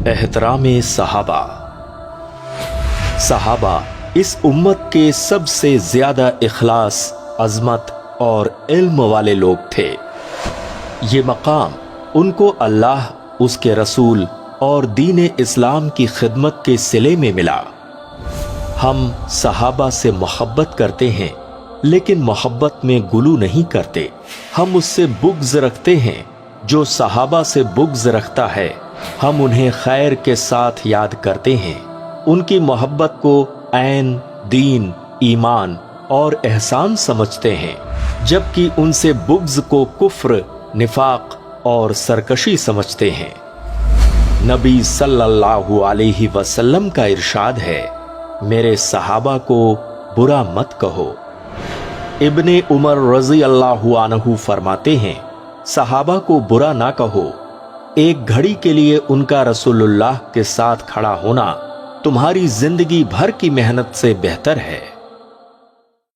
एहतराम सहाबा। सहाबा इस उम्मत के सबसे ज्यादा इखलास, अजमत और इल्म वाले लोग थे। ये मकाम उनको अल्लाह, उसके रसूल और दीन इस्लाम की खिदमत के सिले में मिला। हम सहाबा से मोहब्बत करते हैं, लेकिन मोहब्बत में गुलू नहीं करते। हम उससे बुग़्ज़ रखते हैं जो सहाबा से बुग़्ज़ रखता है। हम उन्हें खैर के साथ याद करते हैं। उनकी मोहब्बत को ऐन, दीन, ईमान और एहसान समझते हैं, जबकि उनसे बुग़्ज़ को कुफ्र, निफाक और सरकशी समझते हैं। नबी सल्लल्लाहु अलैहि वसल्लम का इरशाद है, मेरे सहाबा को बुरा मत कहो। इब्ने उमर रज़ी अल्लाहु अन्हु फरमाते हैं, सहाबा को बुरा ना कहो। एक घड़ी के लिए उनका रसूलुल्लाह के साथ खड़ा होना तुम्हारी जिंदगी भर की मेहनत से बेहतर है।